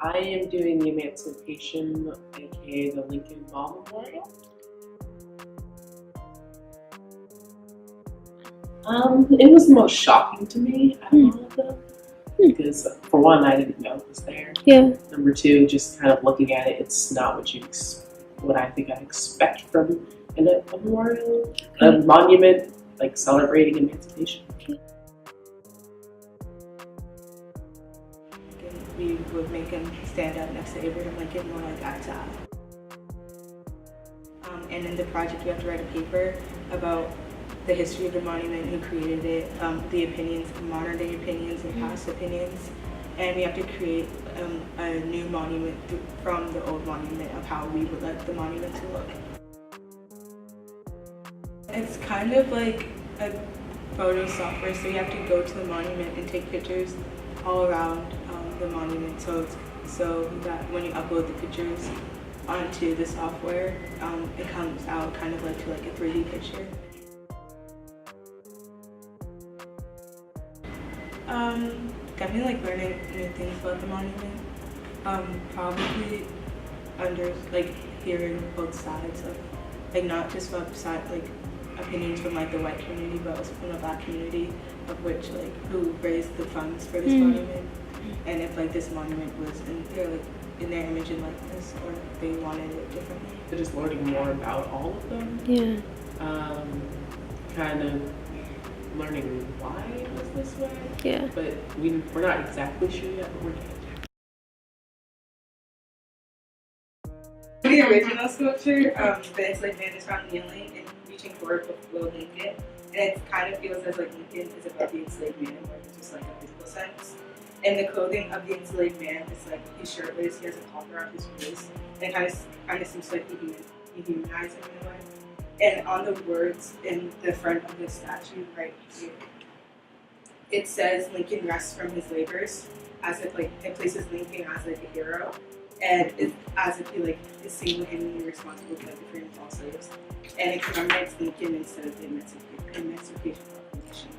I am doing the Emancipation, aka the Lincoln Ball Memorial. It was the most shocking to me out of all of them. Because for one, I didn't know it was there. Yeah. Number two, just kind of looking at it, it's not what I think I expect from a memorial, a monument, like celebrating emancipation. We would make him stand up next to Abraham Lincoln more like eye to eye. And in the project, we have to write a paper about the history of the monument, who created it, the opinions, modern day opinions and past opinions. And we have to create a new monument from the old monument of how we would like the monument to look. It's kind of like a photo software, so you have to go to the monument and take pictures all around the monument, so that when you upload the pictures onto the software, it comes out kind of like to like a 3D picture. Definitely like learning new things about the monument. Probably hearing both sides of, like, not just from opinions from like the white community, but also from the black community, of which like who raised the funds for this monument, and if like this monument was in their image and likeness, or if they wanted it differently. So just learning more about all of them. Yeah. Kind of learning why it was this way. Yeah. But we're not exactly sure yet, but we're getting The original sculpture, the enslaved man is found kneeling and reaching forward below Lincoln, and it kind of feels as like Lincoln is above the enslaved man, or just like a physical sense. And the clothing of the enslaved man is like he's shirtless, he has a collar around his waist, and kind of seems like he humanizes him in a way. And on the words in the front of the statue right here, it says Lincoln rests from his labors, as if like it places Lincoln as like a hero, and it's as if he like is seen him responsible for like the freedom of all slaves, and it commemorates Lincoln instead of the Emancipation Proclamation.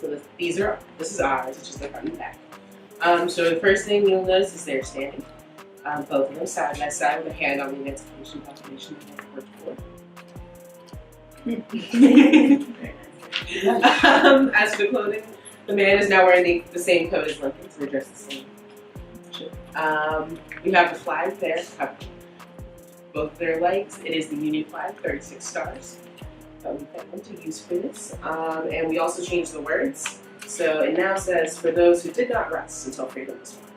So this is ours, it's just like on the back. So the first thing you'll notice is they're standing, both of them side by side with a hand on the Emancipation Proclamation that I've worked for. As for the clothing, the man is now wearing the same coat as Lincoln, so they're dressed the same. We have the flag there, both of their legs. It is the Union flag, 36 stars. We got them to use for this. And we also changed the words. So it now says, for those who did not rest until freedom was won.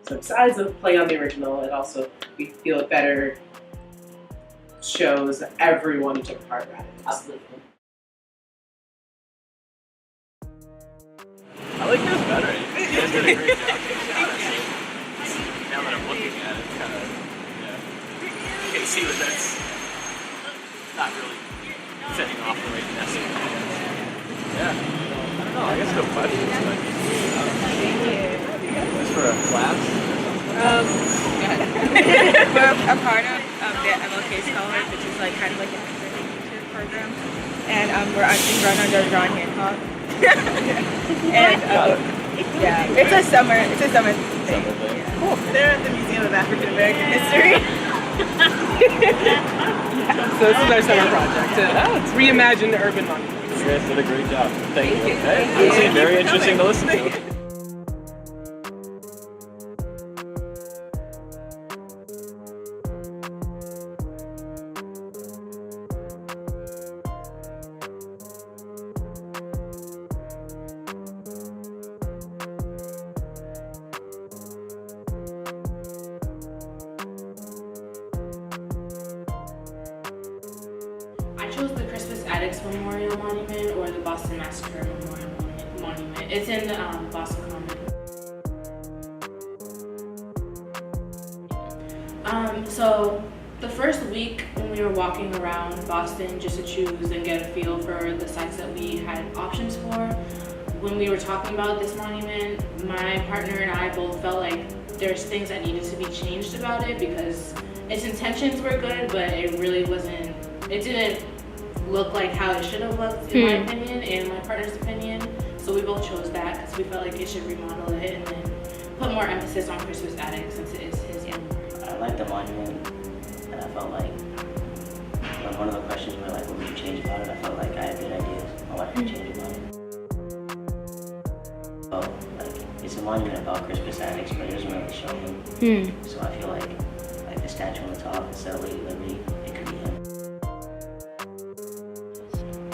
So besides the play on the original, it also, we feel it better shows everyone who took part in it. Absolutely. I like yours better. You guys did a great job. Now that I'm looking at it, it's kind of, yeah. You can see that that's not really setting off the right message. Yeah. I don't know. I guess no questions, but just for a class. We're a part of the MLK Scholars, which is like kind of like an internship program, and we run under John Hancock. And yeah, it's a summer thing. Cool. They're at the Museum of African American History. So this is our summer project to reimagine the urban monuments. You guys did a great job. Thank you. Hey, it seemed very interesting to listen to. I chose the Crispus Attucks Memorial Monument or the Boston Massacre Memorial Monument. It's in the Boston Common. So the first week when we were walking around Boston just to choose and get a feel for the sites that we had options for, when we were talking about this monument, my partner and I both felt like there's things that needed to be changed about it because its intentions were good, but it really wasn't. It didn't look like how it should have looked, in my opinion, and my partner's opinion. So we both chose that because we felt like it should remodel it and then put more emphasis on Christmas Attic since it is his anniversary. I like the monument, and I felt like when one of the questions were like, what would you change about it? I felt like I had good ideas on what I could change about it. So, like, it's a monument about Christmas Attics, but it doesn't really show him. So I feel like the statue on the top, instead of Lady Liberty, it could be him.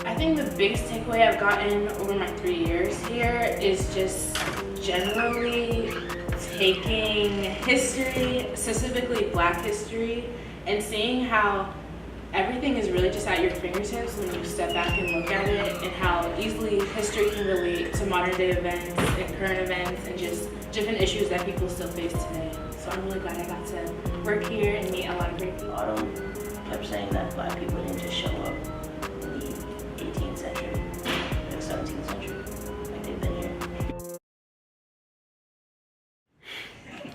I think the biggest takeaway I've gotten over my 3 years here is just generally taking history, specifically Black history, and seeing how everything is really just at your fingertips when you step back and look at it, and how easily history can relate to modern day events and current events and just different issues that people still face today. So I'm really glad I got to work here and meet a lot of great people. Autumn kept saying that Black people didn't just show up in the 18th century, or the 17th century, like they've been here.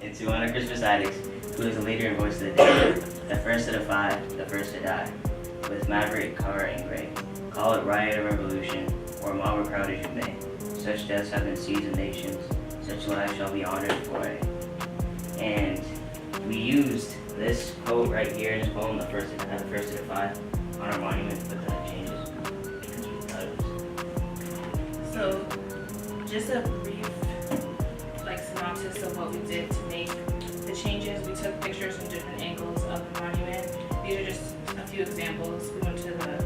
In 200 Christmas Attics, who is the leader and voice of the day? The first of the five, the first to die. With Maverick, Carr, and Gray. Call it riot or revolution, or mob or crowd as you may. Such deaths have been seas and nations, such lives shall be honored for it. And we used this quote right here in this poem, the first of the five, on our monument with the changes, because we thought it was. So, just a brief synopsis of what we did to make the changes. We took pictures from different angles of the monument. These are just a few examples. We went to the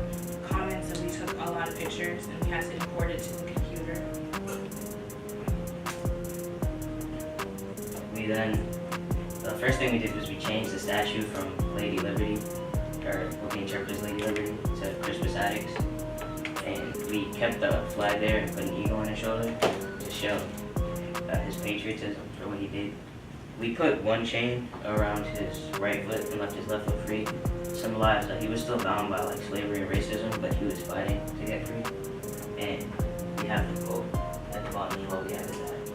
comments and we took a lot of pictures and we had to import it to the computer. The first thing we did was we changed the statue from Lady Liberty, or what we interpret as Lady Liberty, to Christmas Attics. And we kept the flag there and put an eagle on his shoulder to show his patriotism for what he did. We put one chain around his right foot and left his left foot free, to symbolize that he was still bound by slavery and racism, but he was fighting to get free. And we have the quote at the bottom as well. We added that.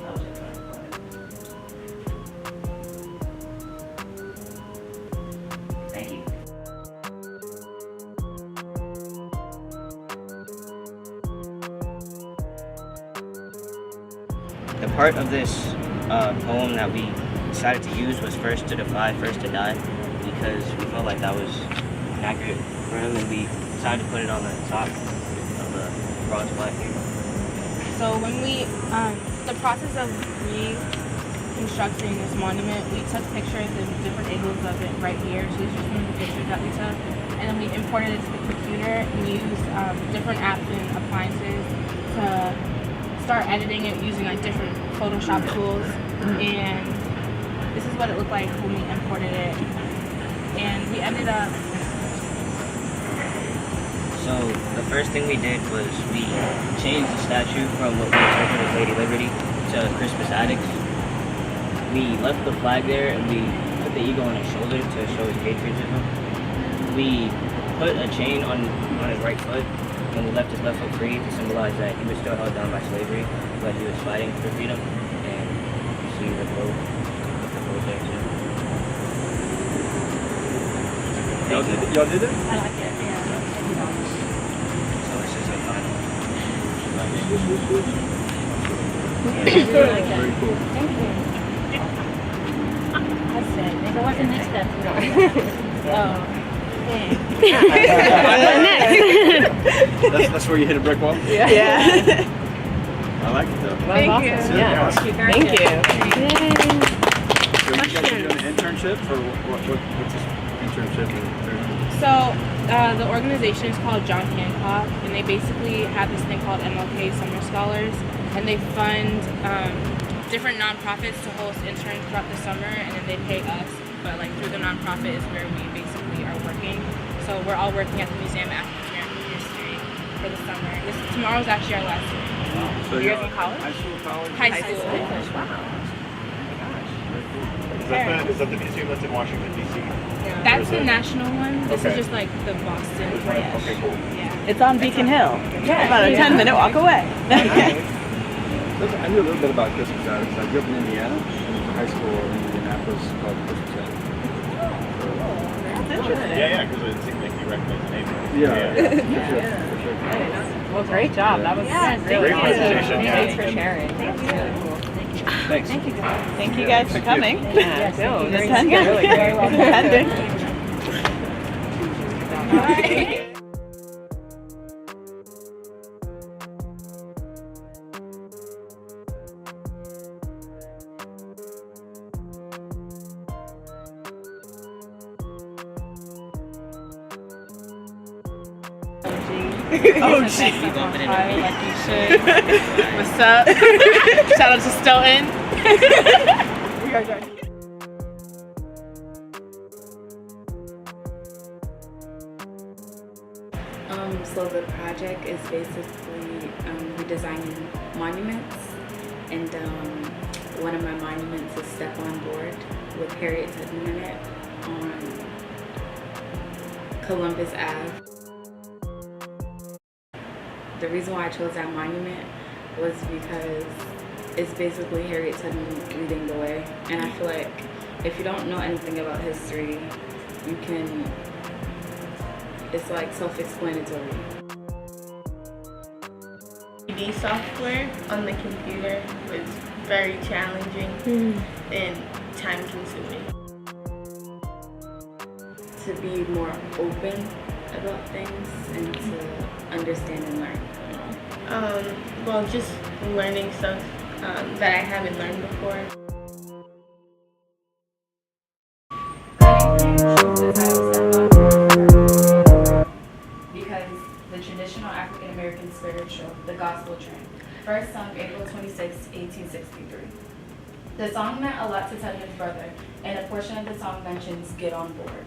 That was it. Thank you. The part of this poem that we decided to use was first to defy, first to die, because we felt like that was accurate for him, and we decided to put it on the top of the bronze plaque here. So when we, the process of reconstructing this monument, we took pictures in different angles of it right here. So these are some of the pictures that we took. And then we imported it to the computer and used different apps and appliances to start editing it using different Photoshop tools. And this is what it looked like when we imported it. And we ended up... So the first thing we did was we changed the statue from what we interpreted as Lady Liberty to Christmas Attics. We left the flag there and we put the eagle on his shoulder to show his patriotism. We put a chain on his right foot and we left his left foot free to symbolize that he was still held down by slavery, but he was fighting for freedom. And you see the quote there too. Y'all did it? I like it, yeah. So this is a final. Very cool. Thank you. That's it. Maybe what's the next step? That's where you hit a brick wall? Yeah. I like it though. Thank you. Yeah. Thank you. So you guys are doing an internship for what's this internship? So the organization is called John Hancock, and they basically have this thing called MLK Summer Scholars, and they fund different nonprofits to host interns throughout the summer, and then they pay us. But through the nonprofit is where we basically are working. So we're all working at the Museum of African American History for the summer. Tomorrow's actually our last day. So You're in college? High school, college? High school. Wow. Is that the museum that's in Washington, D.C.? That's the national one. This Okay. is just the Boston branch. Okay, cool. Yeah. It's on Beacon Hill. About a 10-minute walk away. I knew a little bit about Christmas Attics. I grew up in Indiana. I went to high school in Indianapolis called Christmas Attics. Yeah. For sure. Well, great job. That was Great presentation. Yeah. Thanks for sharing. Thanks. Thank you guys. Thank you guys for coming. Yeah, And attending. very well Attending. Oh, gee. Hi, like you should. What's up? Shout out to Stoughton. We are done. So the project is basically redesigning monuments, and one of my monuments is Step on Board with Harriet Tubman in it on Columbus Ave. The reason why I chose that monument was because it's basically Harriet Tubman leading the way, and I feel like if you don't know anything about history, you can. It's like self-explanatory. 3D software on the computer was very challenging and time-consuming. To be more open about things and to understand and learn. Well, just learning stuff that I haven't learned before. Because the traditional African American spiritual, the gospel train, first sung April 26, 1863. The song meant a lot to Tubman's brother, and a portion of the song mentions "Get on Board."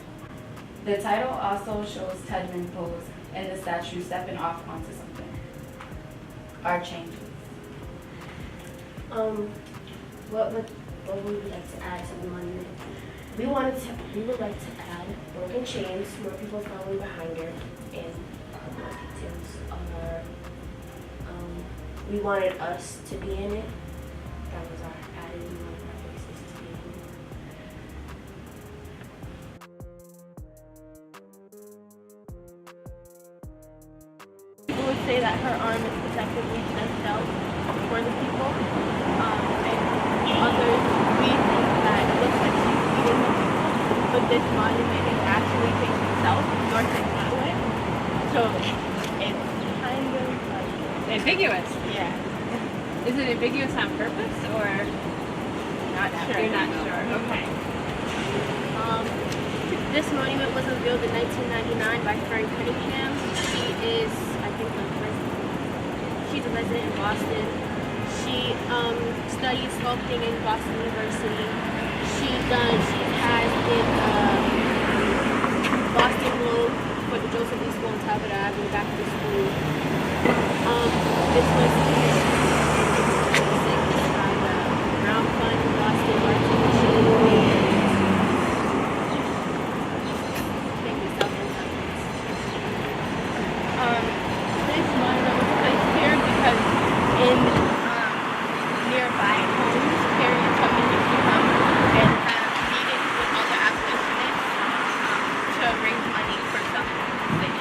The title also shows Tubman pose and the statue stepping off onto something. Our changes. What we would like to add to the monument? We would like to add broken chains, more people following behind her, and more details are, we wanted us to be in it. That was our added, we wanted our faces to be in it. We would say that her arm is effectively stretched out for the people, and others we think that it looks like she's feeding the people, but this monument is actually facing south, north and that way. So it's kind of like Ambiguous. yeah. Is it ambiguous on purpose or Not sure. you're not sure? Okay. This monument was unveiled in 1999 by Fern Cunningham. She is, I think, she's a resident in Boston. She studied sculpting in Boston University. She has been Boston Globe for the Joseph E. School on Talbot Ave and back to school. This was by the Brown Fund Boston Arts and Machine. This monument was placed here because in nearby homes, Harriet Tubman used to come and have meetings with other abolitionists to raise money for some things.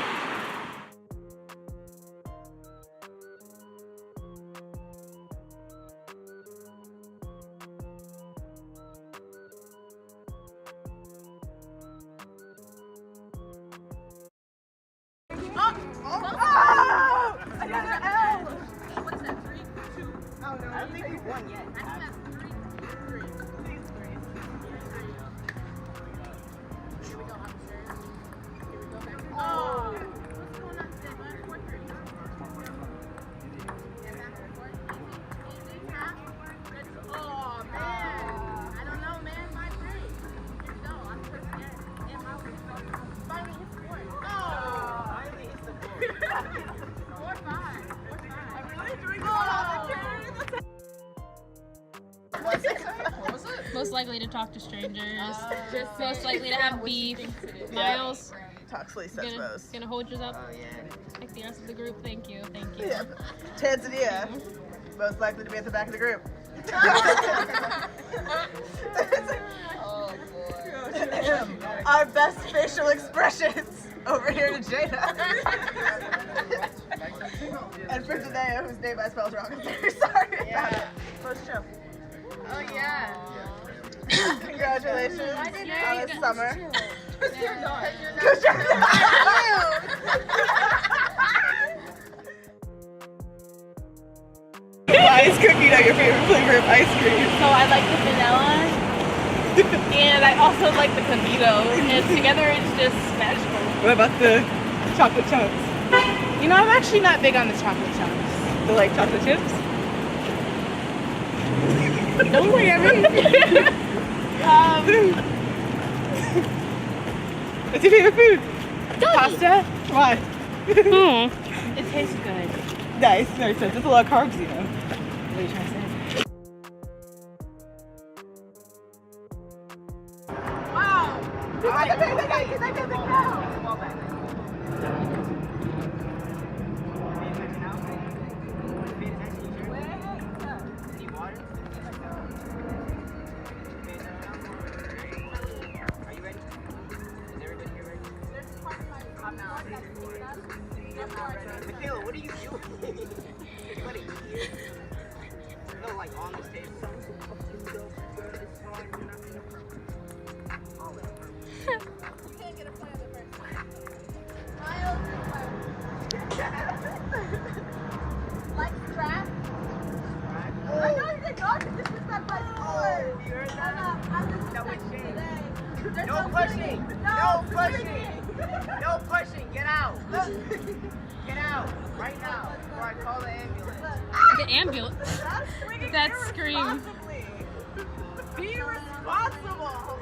Most likely to talk to strangers. Most likely to have beef. Miles. Talks least, I suppose. Gonna hold yours up. Like the rest of the group. Thank you. Thank you. Yeah. Tanzania. Most likely to be at the back of the group. Oh boy. Our best facial expressions over here to Jada. And for today, whose name I spelled wrong. I'm very sorry. Yeah. First show. Oh yeah. Congratulations on this summer. Because you're not. Because you're not. Ice cookie, know your favorite flavor of ice cream. So I like the vanilla, and I also like the Convito, and together it's just magical. What about the chocolate chunks? You know, I'm actually not big on the chocolate chunks. The like chocolate chips? Don't worry, What's your favorite food? Pasta? Why? It tastes good. Nice, makes sense. It's a lot of carbs, you know. What are you trying to say? Wow! Alright, okay. Michaela, what are you doing? What are you here? No, like on the stage. You can't get a play on the first time. Miles like strap? I know you did not disrespect my sport. You heard that? I'm disrespecting today. There's No pushing! No pushing! No pushing! Get out! Get out! Right now! Before I call the ambulance. The ambulance. That scream. Be responsible!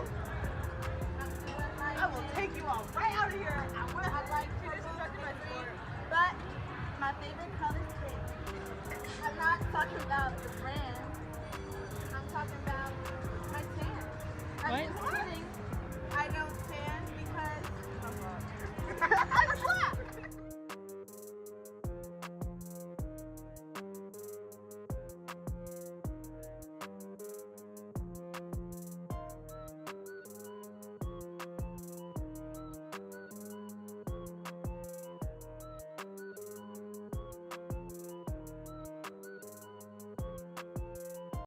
I will take you all right out of here. I like to disrespect my sport, but my favorite color is pink. I'm not talking about the brand.